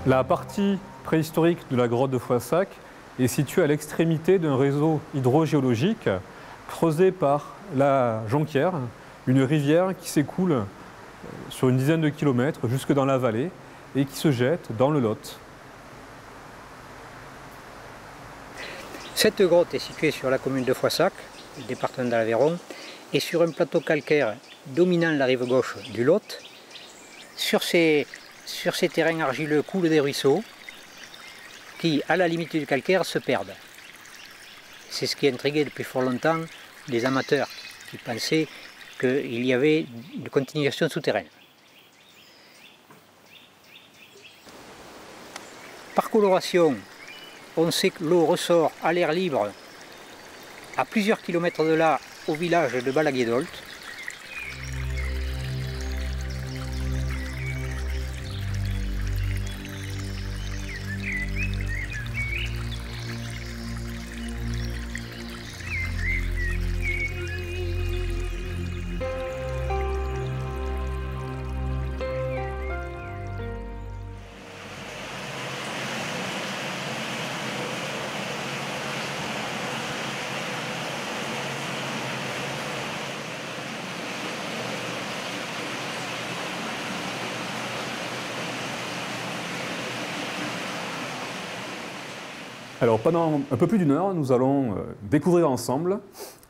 La partie préhistorique de la grotte de Foissac est située à l'extrémité d'un réseau hydrogéologique creusé par la Jonquière, une rivière qui s'écoule sur une dizaine de kilomètres jusque dans la vallée et qui se jette dans le Lot. Cette grotte est située sur la commune de Foissac, le département de l'Aveyron, et sur un plateau calcaire dominant la rive gauche du Lot. Sur ces terrains argileux coulent des ruisseaux qui, à la limite du calcaire, se perdent. C'est ce qui intriguait depuis fort longtemps les amateurs qui pensaient qu'il y avait une continuation souterraine. Par coloration, on sait que l'eau ressort à l'air libre à plusieurs kilomètres de là au village de Balaguédolt. Alors pendant un peu plus d'une heure, nous allons découvrir ensemble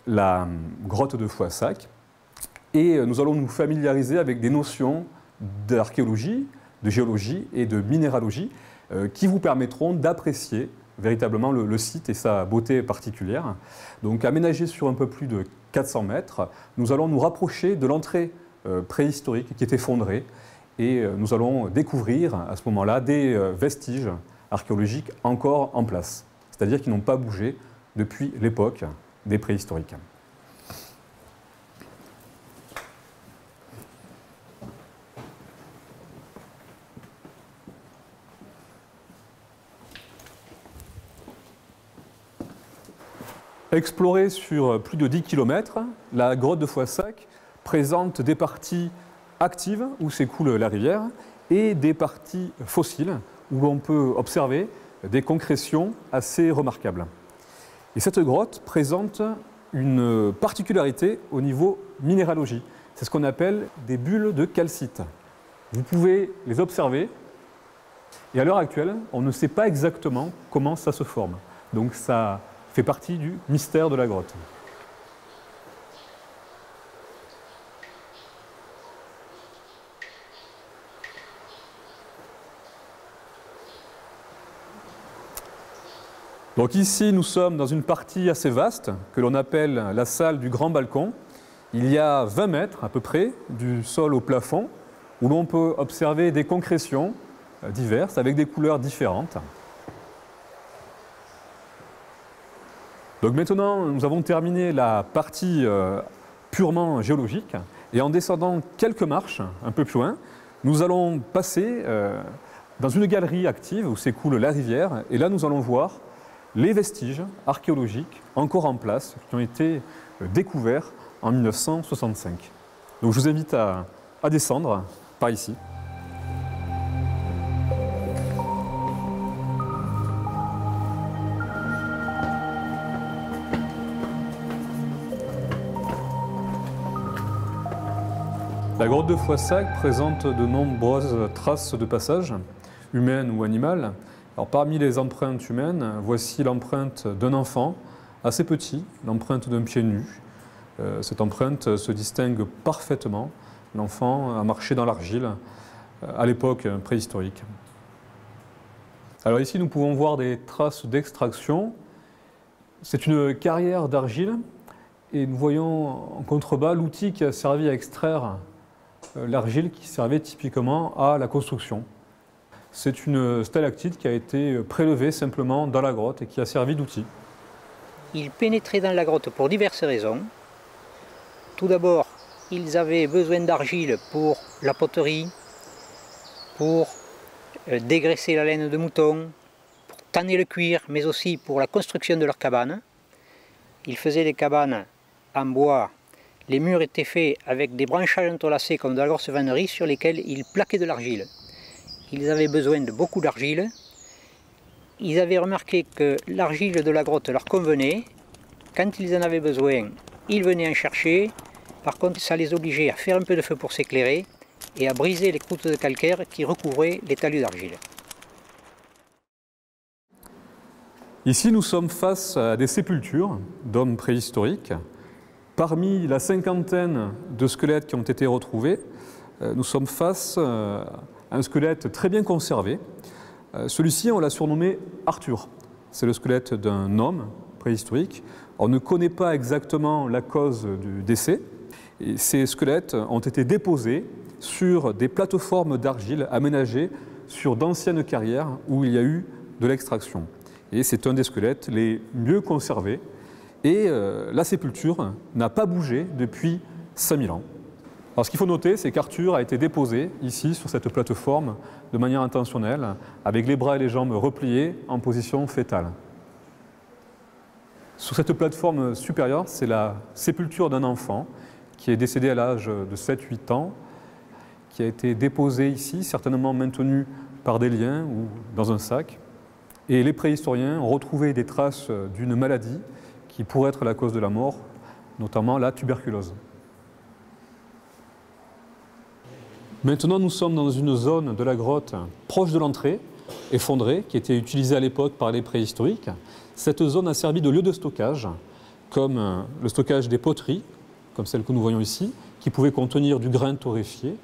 la grotte de Foissac et nous allons nous familiariser avec des notions d'archéologie, de géologie et de minéralogie qui vous permettront d'apprécier véritablement le site et sa beauté particulière. Donc aménagé sur un peu plus de 400 mètres, nous allons nous rapprocher de l'entrée préhistorique qui est effondrée et nous allons découvrir à ce moment-là des vestiges archéologiques encore en place, c'est-à-dire qui n'ont pas bougé depuis l'époque des préhistoriques. Explorée sur plus de 10 km, la grotte de Foissac présente des parties actives où s'écoule la rivière et des parties fossiles où l'on peut observer des concrétions assez remarquables. Et cette grotte présente une particularité au niveau minéralogie. C'est ce qu'on appelle des bulles de calcite. Vous pouvez les observer et à l'heure actuelle, on ne sait pas exactement comment ça se forme. Donc ça fait partie du mystère de la grotte. Donc ici, nous sommes dans une partie assez vaste que l'on appelle la salle du grand balcon. Il y a 20 mètres à peu près du sol au plafond où l'on peut observer des concrétions diverses avec des couleurs différentes. Donc maintenant, nous avons terminé la partie purement géologique et en descendant quelques marches un peu plus loin, nous allons passer dans une galerie active où s'écoule la rivière et là nous allons voir les vestiges archéologiques encore en place qui ont été découverts en 1965. Donc je vous invite à descendre par ici. La grotte de Foissac présente de nombreuses traces de passage, humaines ou animales. Alors, parmi les empreintes humaines, voici l'empreinte d'un enfant assez petit, l'empreinte d'un pied nu. Cette empreinte se distingue parfaitement. L'enfant a marché dans l'argile à l'époque préhistorique. Alors ici, nous pouvons voir des traces d'extraction. C'est une carrière d'argile et nous voyons en contrebas l'outil qui a servi à extraire l'argile qui servait typiquement à la construction. C'est une stalactite qui a été prélevée simplement dans la grotte et qui a servi d'outil. Ils pénétraient dans la grotte pour diverses raisons. Tout d'abord, ils avaient besoin d'argile pour la poterie, pour dégraisser la laine de mouton, pour tanner le cuir, mais aussi pour la construction de leurs cabanes. Ils faisaient des cabanes en bois. Les murs étaient faits avec des branchages entrelacés comme de la grosse vannerie sur lesquels ils plaquaient de l'argile. ils avaient besoin de beaucoup d'argile. Ils avaient remarqué que l'argile de la grotte leur convenait. Quand ils en avaient besoin, ils venaient en chercher. Par contre, ça les obligeait à faire un peu de feu pour s'éclairer et à briser les croûtes de calcaire qui recouvraient les talus d'argile. Ici, nous sommes face à des sépultures d'hommes préhistoriques. Parmi la cinquantaine de squelettes qui ont été retrouvés, nous sommes face à un squelette très bien conservé. Celui-ci, on l'a surnommé Arthur. C'est le squelette d'un homme préhistorique. On ne connaît pas exactement la cause du décès. Et ces squelettes ont été déposés sur des plateformes d'argile aménagées sur d'anciennes carrières où il y a eu de l'extraction. Et c'est un des squelettes les mieux conservés. Et la sépulture n'a pas bougé depuis 5000 ans. Alors ce qu'il faut noter, c'est qu'Arthur a été déposé ici sur cette plateforme de manière intentionnelle, avec les bras et les jambes repliés en position fétale. Sur cette plateforme supérieure, c'est la sépulture d'un enfant qui est décédé à l'âge de 7-8 ans, qui a été déposé ici, certainement maintenu par des liens ou dans un sac. Et les préhistoriens ont retrouvé des traces d'une maladie qui pourrait être la cause de la mort, notamment la tuberculose. Maintenant, nous sommes dans une zone de la grotte proche de l'entrée, effondrée, qui était utilisée à l'époque par les préhistoriques. Cette zone a servi de lieu de stockage, comme le stockage des poteries, comme celle que nous voyons ici, qui pouvaient contenir du grain torréfié.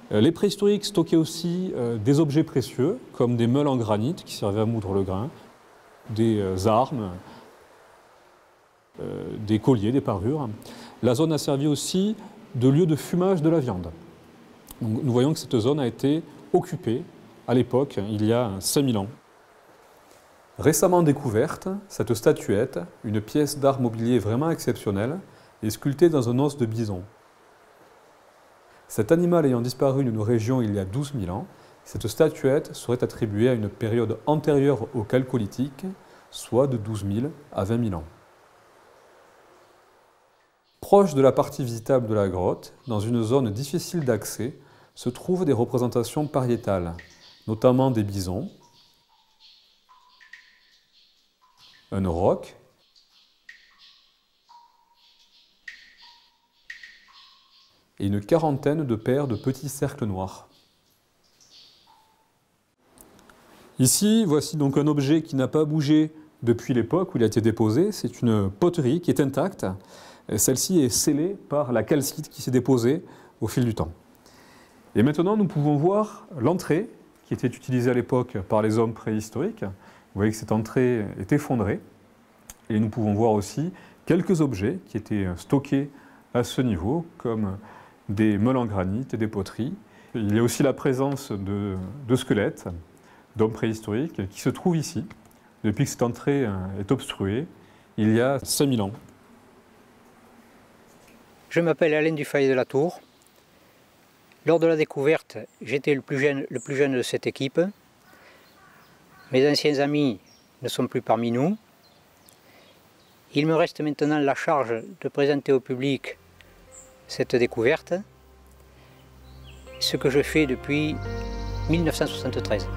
Les préhistoriques stockaient aussi des objets précieux, comme des meules en granit qui servaient à moudre le grain, des armes, des colliers, des parures. La zone a servi aussi de lieu de fumage de la viande. Donc, nous voyons que cette zone a été occupée à l'époque, il y a 5000 ans. Récemment découverte, cette statuette, une pièce d'art mobilier vraiment exceptionnelle, est sculptée dans un os de bison. Cet animal ayant disparu d'une région il y a 12 000 ans, cette statuette serait attribuée à une période antérieure au Chalcolithique, soit de 12 000 à 20 000 ans. Proche de la partie visitable de la grotte, dans une zone difficile d'accès, se trouvent des représentations pariétales, notamment des bisons, un auroch, et une quarantaine de paires de petits cercles noirs. Ici, voici donc un objet qui n'a pas bougé depuis l'époque où il a été déposé. C'est une poterie qui est intacte. Celle-ci est scellée par la calcite qui s'est déposée au fil du temps. Et maintenant, nous pouvons voir l'entrée qui était utilisée à l'époque par les hommes préhistoriques. Vous voyez que cette entrée est effondrée. Et nous pouvons voir aussi quelques objets qui étaient stockés à ce niveau, comme des meules en granit et des poteries. Il y a aussi la présence de squelettes d'hommes préhistoriques qui se trouvent ici, depuis que cette entrée est obstruée, il y a 5000 ans. Je m'appelle Alain Dufay de la Tour. Lors de la découverte, j'étais le plus jeune de cette équipe. Mes anciens amis ne sont plus parmi nous. Il me reste maintenant la charge de présenter au public cette découverte, ce que je fais depuis 1973.